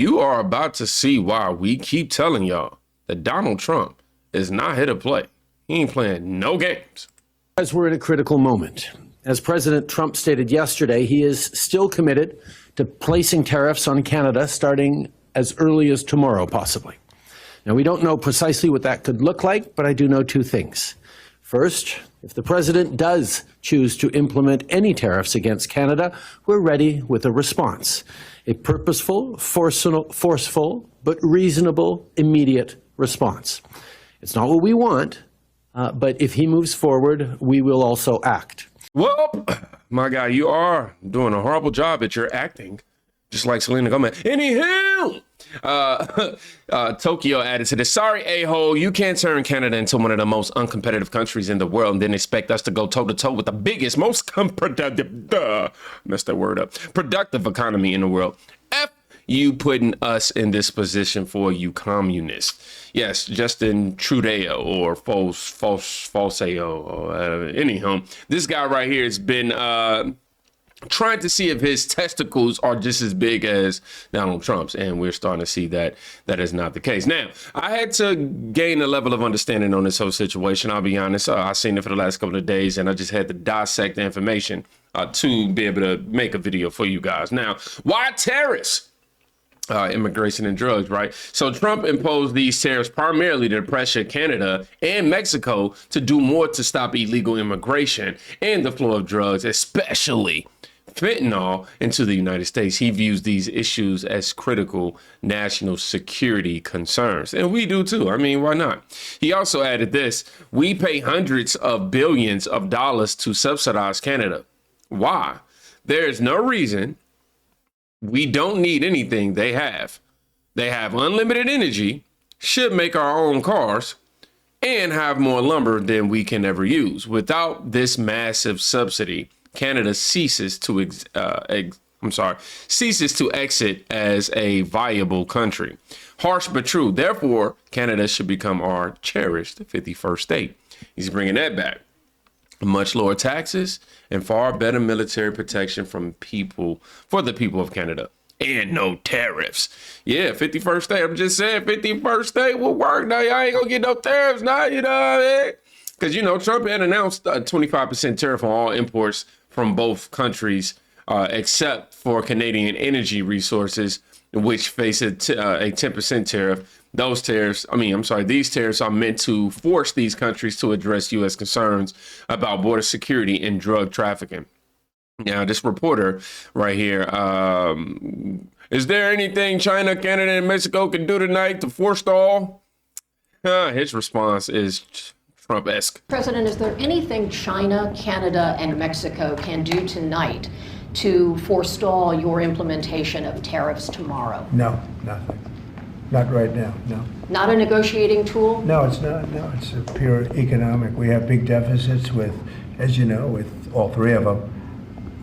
you are about to see why we keep telling y'all that Donald Trump is not here to play. He ain't playing no games. As we're in a critical moment. As President Trump stated yesterday, he is still committed to placing tariffs on Canada starting as early as tomorrow, possibly. Now, we don't know precisely what that could look like, but I do know two things. First, if the president does choose to implement any tariffs against Canada, we're ready with a response. A purposeful, forceful, but reasonable, immediate response. It's not what we want, but if he moves forward, we will also act. Well, my guy, you are doing a horrible job at your acting, just like Selena Gomez. Anywho, Tokyo added to this. Sorry, a-hole, you can't turn Canada into one of the most uncompetitive countries in the world and then expect us to go toe-to-toe with the biggest, most competitive, messed that word up, productive economy in the world. F you putting us in this position for you communists. Yes, Justin Trudeau or Falseo or anyhow. This guy right here has been trying to see if his testicles are just as big as Donald Trump's, and we're starting to see that that is not the case. Now, I had to gain a level of understanding on this whole situation. I'll be honest, I've seen it for the last couple of days, and I just had to dissect the information to be able to make a video for you guys. Now, why tariffs? Immigration and drugs, right? So Trump imposed these tariffs primarily to pressure Canada and Mexico to do more to stop illegal immigration and the flow of drugs, especially fentanyl, into the United States. He views these issues as critical national security concerns. And we do too. I mean, why not? He also added this: we pay hundreds of billions of dollars to subsidize Canada. Why? There is no reason. We don't need anything they have. They have unlimited energy, should make our own cars, and have more lumber than we can ever use. Without this massive subsidy, Canada ceases to exit as a viable country. Harsh but true. Therefore, Canada should become our cherished 51st state. He's bringing that back. Much lower taxes and far better military protection for the people of Canada, and no tariffs. Yeah, 51st state. I'm just saying 51st state will work. Now, y'all ain't gonna get no tariffs now, you know what I mean? Because, you know, Trump had announced a 25% tariff on all imports from both countries, except for Canadian energy resources, which face a 10% tariff. These tariffs are meant to force these countries to address U.S. concerns about border security and drug trafficking. Now, this reporter right here, is there anything China, Canada, and Mexico can do tonight to forestall? His response is Trump-esque. President, is there anything China, Canada, and Mexico can do tonight to forestall your implementation of tariffs tomorrow? No, nothing. Not right now, no. Not a negotiating tool? No, it's not. No, it's a pure economic. We have big deficits with, as you know, with all three of them.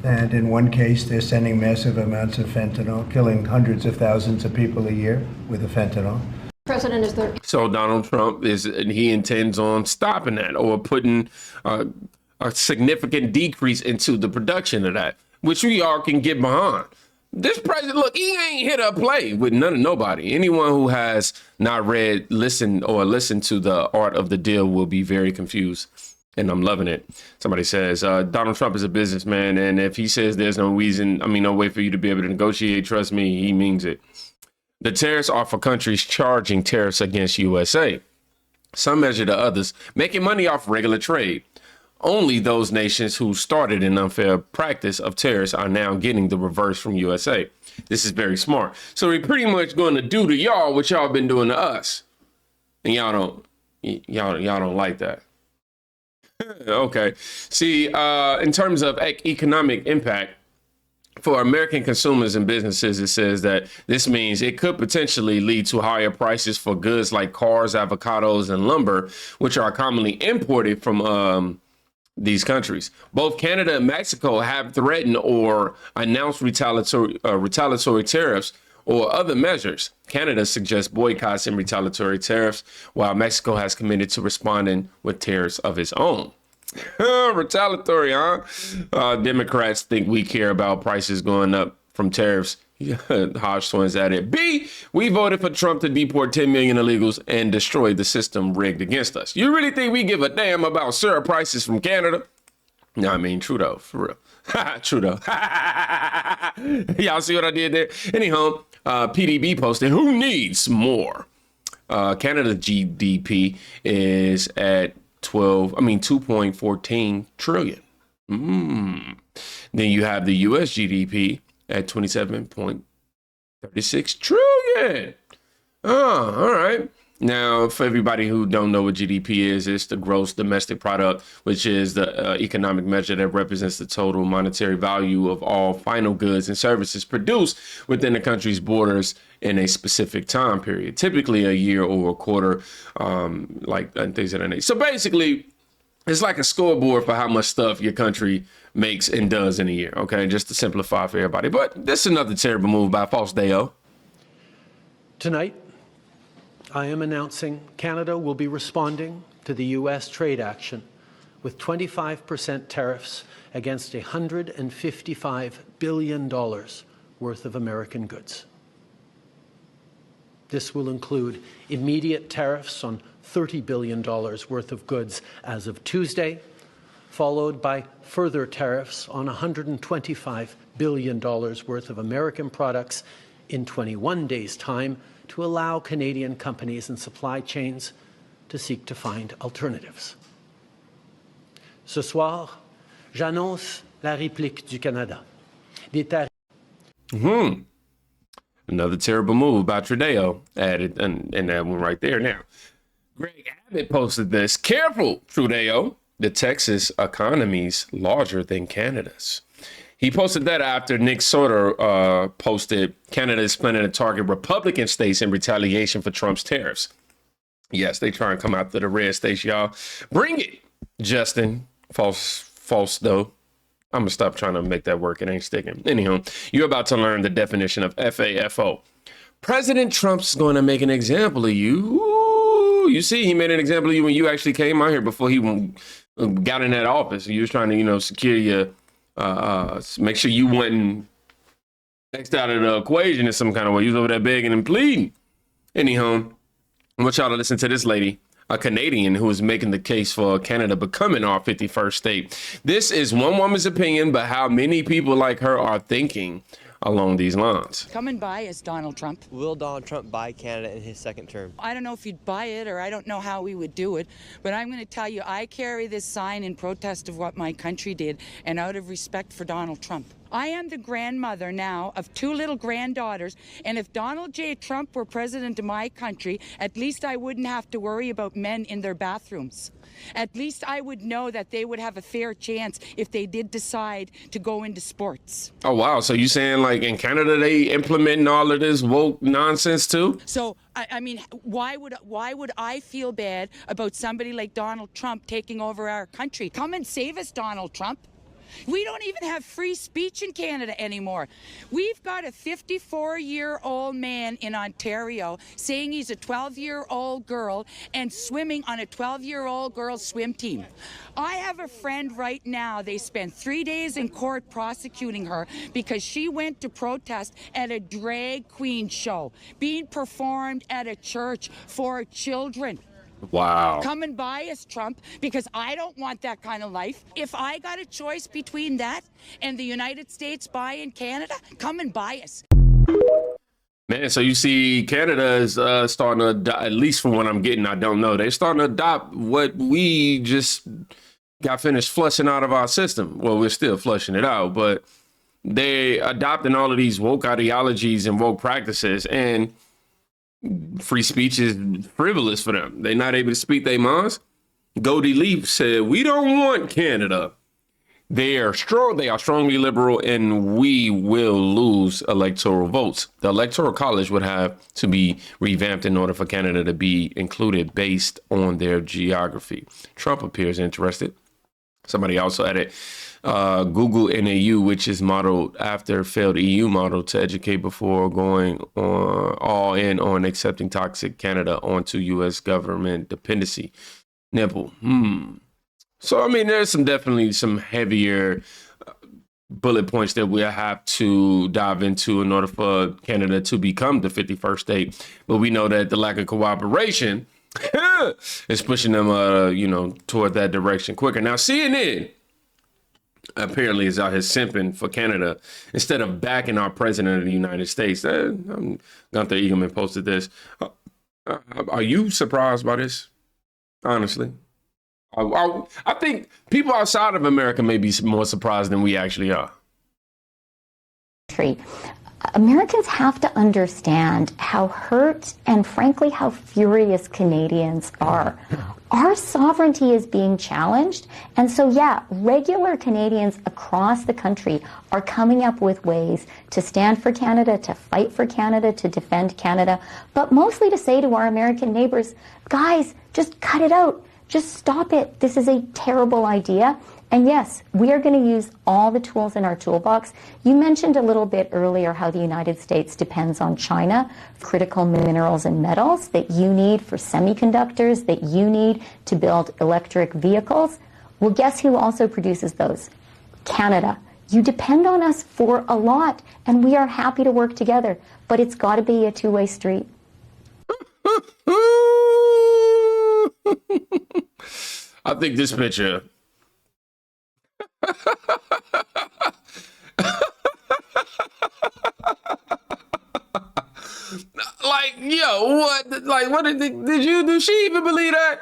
And in one case, they're sending massive amounts of fentanyl, killing hundreds of thousands of people a year with the fentanyl. President, is there... So Donald Trump he intends on stopping that or putting a significant decrease into the production of that, which we all can get behind. This president, look, he ain't here to play with nobody. Anyone who has not listened to the Art of the Deal will be very confused. And I'm loving it. Somebody says, Donald Trump is a businessman. And if he says there's no way for you to be able to negotiate, trust me, he means it. The tariffs are for countries charging tariffs against USA. Some measure to others, making money off regular trade. Only those nations who started an unfair practice of tariffs are now getting the reverse from USA. This is very smart. So we're pretty much going to do to y'all what y'all been doing to us. And y'all don't like that. Okay. See, in terms of economic impact for American consumers and businesses, it says that this means it could potentially lead to higher prices for goods like cars, avocados, and lumber, which are commonly imported from these countries. Both Canada and Mexico have threatened or announced retaliatory tariffs or other measures. Canada suggests boycotts and retaliatory tariffs, while Mexico has committed to responding with tariffs of its own. Retaliatory, huh? Democrats think we care about prices going up from tariffs Hodge twins added, B, we voted for Trump to deport 10 million illegals and destroy the system rigged against us. You really think we give a damn about syrup prices from Canada? No, I mean, Trudeau, for real. Trudeau. Y'all see what I did there? Anyhow, PDB posted, who needs more? Canada's GDP is at 2.14 trillion. Then you have the US GDP at 27.36 trillion. Oh, all right. Now, for everybody who don't know what GDP is, it's the gross domestic product, which is the economic measure that represents the total monetary value of all final goods and services produced within the country's borders in a specific time period, typically a year or a quarter, and things of that nature. So basically, it's like a scoreboard for how much stuff your country makes and does in a year, okay? Just to simplify for everybody. But this is another terrible move by False Deo. Tonight, I am announcing Canada will be responding to the U.S. trade action with 25% tariffs against $155 billion worth of American goods. This will include immediate tariffs on $30 billion worth of goods as of Tuesday, followed by further tariffs on $125 billion worth of American products in 21 days' time, to allow Canadian companies and supply chains to seek to find alternatives. Ce soir, j'annonce la réplique du Canada. Des tarifs. Another terrible move by Trudeau added, and that one right there. Now, Greg Abbott posted this. Careful, Trudeau. The Texas economy's larger than Canada's. He posted that after Nick Soter posted Canada is planning to target Republican states in retaliation for Trump's tariffs. Yes, they try and come after the red states, y'all. Bring it, Justin. False though. I'm gonna stop trying to make that work. It ain't sticking. Anyhow, you're about to learn the definition of FAFO. President Trump's going to make an example of you. Ooh, you see, he made an example of you when you actually came out here before he got in that office. He was trying to, secure your. Make sure you wasn't X'd out of the equation in some kind of way. You was over there begging and pleading. Anyhow, I want y'all to listen to this lady, a Canadian who is making the case for Canada becoming our 51st state. This is one woman's opinion, but how many people like her are thinking along these lines. Coming by is Donald Trump. Will Donald Trump buy Canada in his second term? I don't know if he'd buy it, or I don't know how we would do it, but I'm going to tell you, I carry this sign in protest of what my country did and out of respect for Donald Trump. I am the grandmother now of 2 little granddaughters, and if Donald J. Trump were president of my country, at least I wouldn't have to worry about men in their bathrooms. At least I would know that they would have a fair chance if they did decide to go into sports. Oh, wow. So you saying like in Canada, they implementing all of this woke nonsense too? So, I mean, why would I feel bad about somebody like Donald Trump taking over our country? Come and save us, Donald Trump. We don't even have free speech in Canada anymore. We've got a 54-year-old man in Ontario saying he's a 12-year-old girl and swimming on a 12-year-old girl's swim team. I have a friend right now, they spent 3 days in court prosecuting her because she went to protest at a drag queen show being performed at a church for children. Wow. Come and buy us, Trump, because I don't want that kind of life. If I got a choice between that and the United States buying Canada, come and buy us. Man, so you see Canada is starting to adopt, at least from what I'm getting, I don't know. They're starting to adopt what we just got finished flushing out of our system. Well, we're still flushing it out, but they adopting all of these woke ideologies and woke practices, and free speech is frivolous for them. They're not able to speak their minds. Goldie Leaf said, we don't want Canada. They are strongly liberal, and we will lose electoral votes. The Electoral College would have to be revamped in order for Canada to be included based on their geography. Trump appears interested. Somebody also added Google NAU, which is modeled after failed EU model to educate before going all in on accepting toxic Canada onto U.S. government dependency. Nipple. So, I mean, there's definitely some heavier bullet points that we'll have to dive into in order for Canada to become the 51st state. But we know that the lack of cooperation is pushing them, toward that direction quicker. Now, CNN apparently is out here simping for Canada instead of backing our president of the United States. Gunther Eagleman posted this. Are you surprised by this? Honestly, I think people outside of America may be more surprised than we actually are. Americans have to understand how hurt and frankly how furious Canadians are. Our sovereignty is being challenged, and so regular Canadians across the country are coming up with ways to stand for Canada, to fight for Canada, to defend Canada, but mostly to say to our American neighbors, guys, just cut it out. Just stop it. This is a terrible idea. And yes, we are going to use all the tools in our toolbox. You mentioned a little bit earlier how the United States depends on China for critical minerals and metals that you need for semiconductors, that you need to build electric vehicles. Well, guess who also produces those? Canada. You depend on us for a lot, and we are happy to work together, but it's got to be a two-way street. I think this picture. Did she even believe that?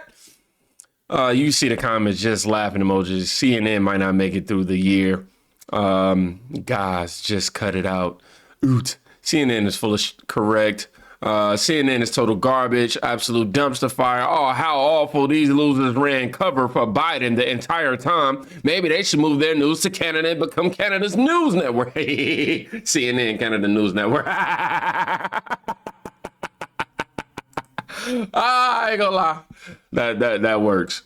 You see the comments, just laughing emojis. CNN might not make it through the year. Guys, just cut it out. Oot. CNN is full of correct. CNN is total garbage, absolute dumpster fire. Oh, how awful. These losers ran cover for Biden the entire time. Maybe they should move their news to Canada and become Canada's news network. CNN, Canada News Network. I ain't gonna lie. That works.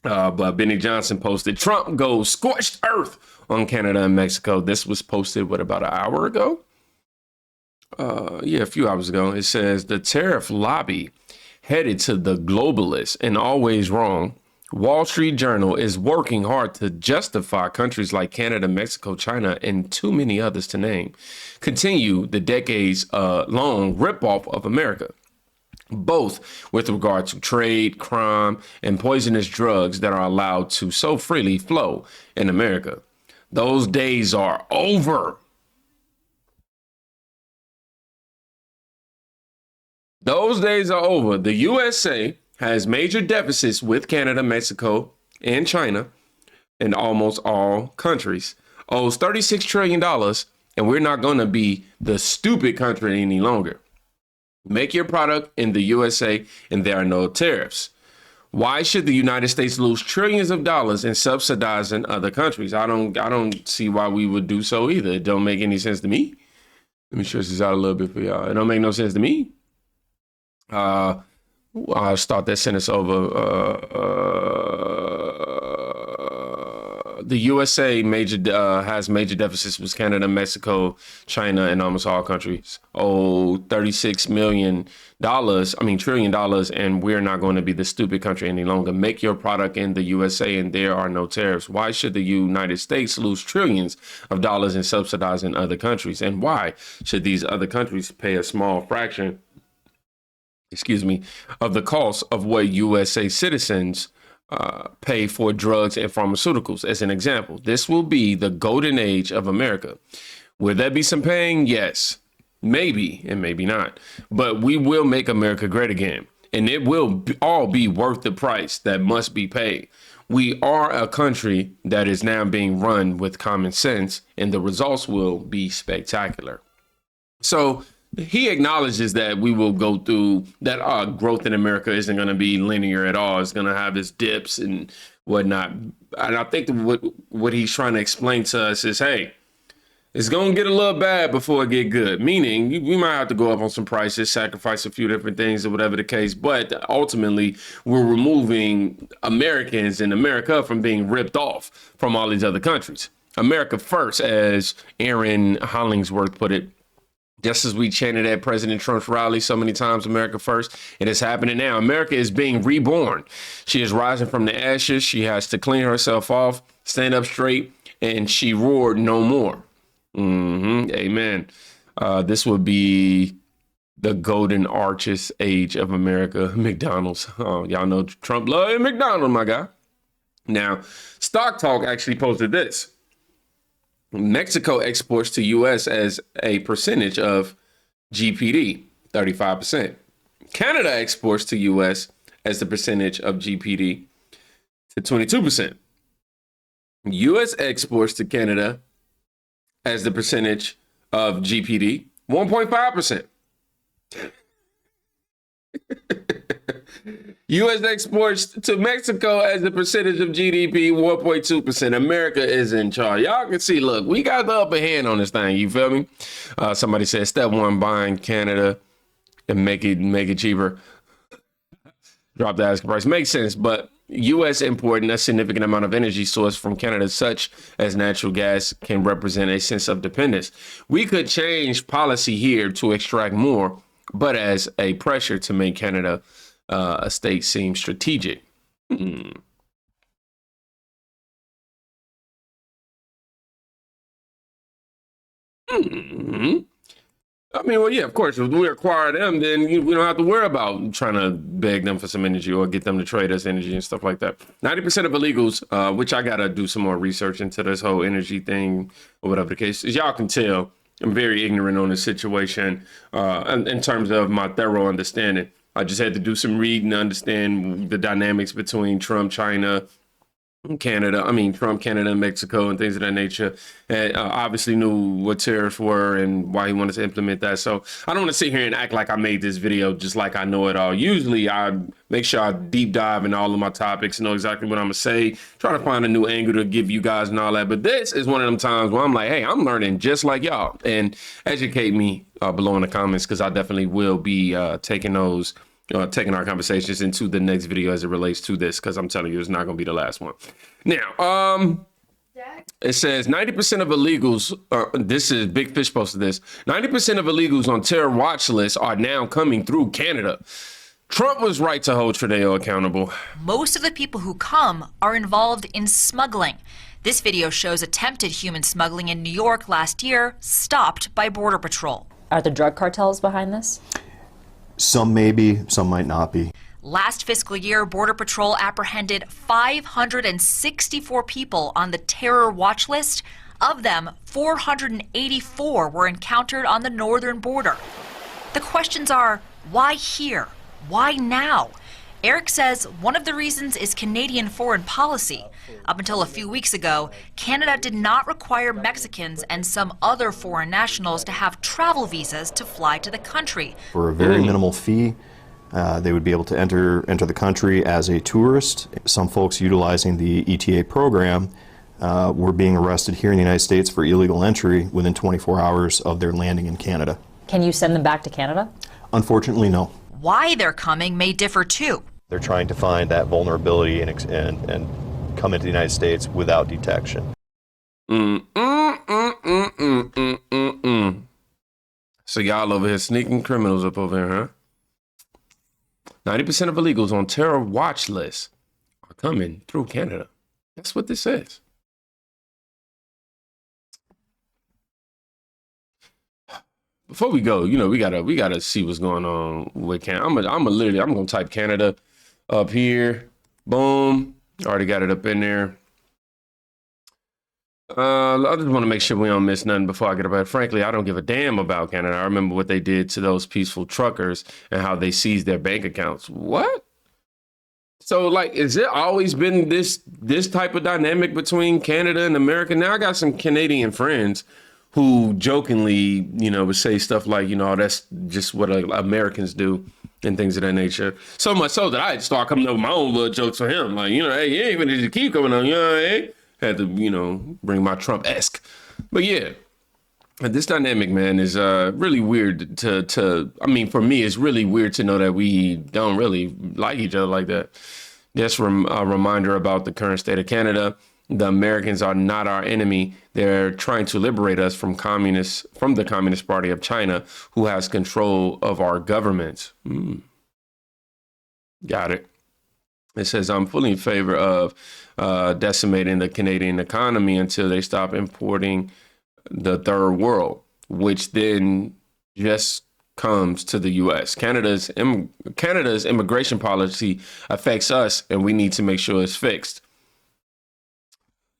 But Benny Johnson posted, Trump goes scorched earth on Canada and Mexico. This was posted, about an hour ago? A few hours ago. It says the tariff lobby headed to the globalists and always wrong. Wall Street Journal is working hard to justify countries like Canada, Mexico, China, and too many others to name continue the decades long ripoff of America, both with regard to trade, crime, and poisonous drugs that are allowed to so freely flow in America. Those days are over. Those days are over. The USA has major deficits with Canada, Mexico, and China, and almost all countries. Owes $36 trillion, and we're not going to be the stupid country any longer. Make your product in the USA, and there are no tariffs. Why should the United States lose trillions of dollars in subsidizing other countries? I don't see why we would do so either. It don't make any sense to me. Let me stretch this out a little bit for y'all. It don't make no sense to me. I'll start that sentence over. The USA has major deficits with Canada, Mexico, China, and almost all countries. $36 trillion, and we're not going to be the stupid country any longer. Make your product in the USA, and there are no tariffs. Why should the United States lose trillions of dollars in subsidizing other countries? And why should these other countries pay a small fraction of the cost of what USA citizens pay for drugs and pharmaceuticals? As an example, this will be the golden age of America. Will there be some pain? Yes, maybe, and maybe not. But we will make America great again, and it will all be worth the price that must be paid. We are a country that is now being run with common sense, and the results will be spectacular. So he acknowledges that we will go through that. Growth in America isn't going to be linear at all. It's going to have its dips and whatnot. And I think what he's trying to explain to us is, hey, it's going to get a little bad before it get good. Meaning we might have to go up on some prices, sacrifice a few different things or whatever the case. But ultimately, we're removing Americans and America from being ripped off from all these other countries. America first, as Aaron Hollingsworth put it. Just as we chanted at President Trump's rally so many times, America first, it is happening now. America is being reborn. She is rising from the ashes. She has to clean herself off, stand up straight, and she roared no more. Amen. This would be the golden arches age of America. McDonald's. Oh, y'all know Trump love McDonald's, my guy. Now, Stock Talk actually posted this. Mexico exports to U.S. as a percentage of GPD, 35%. Canada exports to U.S. as the percentage of GPD to 22%. U.S. exports to Canada as the percentage of GPD, 1.5%. U.S. exports to Mexico as the percentage of GDP, 1.2%. America is in charge. Y'all can see, look, we got the upper hand on this thing. You feel me? Somebody said step one, buying Canada and make it cheaper. Drop the asking price. Makes sense, but U.S. importing a significant amount of energy source from Canada, such as natural gas, can represent a sense of dependence. We could change policy here to extract more, but as a pressure to make Canada a state seem strategic. I mean, well, yeah, of course, if we acquire them, then we don't have to worry about trying to beg them for some energy or get them to trade us energy and stuff like that. 90% of illegals, which I got to do some more research into this whole energy thing or whatever the case is. Y'all can tell I'm very ignorant on this situation in terms of my thorough understanding. I just had to do some reading to understand the dynamics between Trump, China, Canada, Trump, Canada, and Mexico and things of that nature. And obviously knew what tariffs were and why he wanted to implement that. So I don't want to sit here and act like I made this video just like I know it all. Usually I make sure I deep dive in all of my topics, know exactly what I'm going to say, try to find a new angle to give you guys and all that. But this is one of them times where I'm like, hey, I'm learning just like y'all, and educate me below in the comments, because I definitely will be taking our conversations into the next video as it relates to this, because I'm telling you, it's not going to be the last one. Now, it says 90% of illegals, this is Big Fish posted this, 90% of illegals on terror watch lists are now coming through Canada. Trump was right to hold Trudeau accountable. Most of the people who come are involved in smuggling. This video shows attempted human smuggling in New York last year, stopped by Border Patrol. Are the drug cartels behind this? Some may be, some might not be. Last fiscal year, Border Patrol apprehended 564 people on the terror watch list. Of them, 484 were encountered on the northern border. The questions are, why here? Why now? Eric says one of the reasons is Canadian foreign policy. Up until a few weeks ago, Canada did not require Mexicans and some other foreign nationals to have travel visas to fly to the country. For a very minimal fee, they would be able to enter the country as a tourist. Some folks utilizing the ETA program were being arrested here in the United States for illegal entry within 24 hours of their landing in Canada. Can you send them back to Canada? Unfortunately, no. Why they're coming may differ too. They're trying to find that vulnerability and come into the United States without detection. So y'all over here sneaking criminals up over here, huh? 90% of illegals on terror watch lists are coming through Canada. That's what this says. Before we go, we gotta see what's going on with Canada. I'm gonna type Canada up here. Boom. Already got it up in there. I just want to make sure we don't miss nothing before I get about it. Frankly, I don't give a damn about Canada. I remember what they did to those peaceful truckers and how they seized their bank accounts. What? So, is it always been this type of dynamic between Canada and America? Now I got some Canadian friends who jokingly, would say stuff like, that's just what Americans do and things of that nature. So much so that I had to start coming up with my own little jokes for him. Like, hey, you ain't even just keep coming on, hey? Had to, bring my Trump-esque. But yeah, this dynamic, man, is really weird for me, it's really weird to know that we don't really like each other like that. Just a reminder about the current state of Canada. The Americans are not our enemy. They're trying to liberate us from the Communist Party of China, who has control of our government. Got it. It says, I'm fully in favor of decimating the Canadian economy until they stop importing the third world, which then just comes to the U.S. Canada's immigration policy affects us, and we need to make sure it's fixed.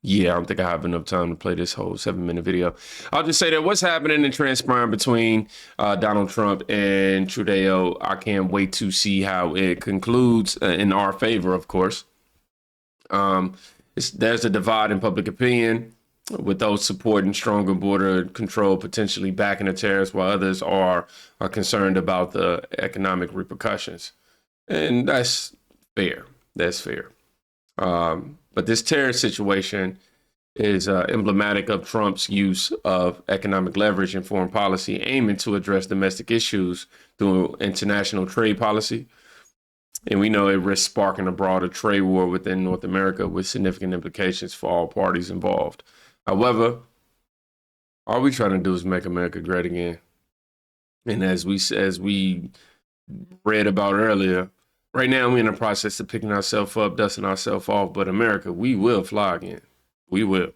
Yeah, I don't think I have enough time to play this whole 7-minute video. I'll just say that what's happening and transpiring between Donald Trump and Trudeau, I can't wait to see how it concludes in our favor, of course. There's a divide in public opinion, with those supporting stronger border control potentially backing the tariffs, while others are concerned about the economic repercussions. And that's fair. That's fair. But this tariff situation is emblematic of Trump's use of economic leverage in foreign policy, aiming to address domestic issues through international trade policy. And we know it risks sparking a broader trade war within North America with significant implications for all parties involved. However, all we trying to do is make America great again. And as we read about earlier, right now we're in the process of picking ourselves up, dusting ourselves off. But America, we will fly again. We will.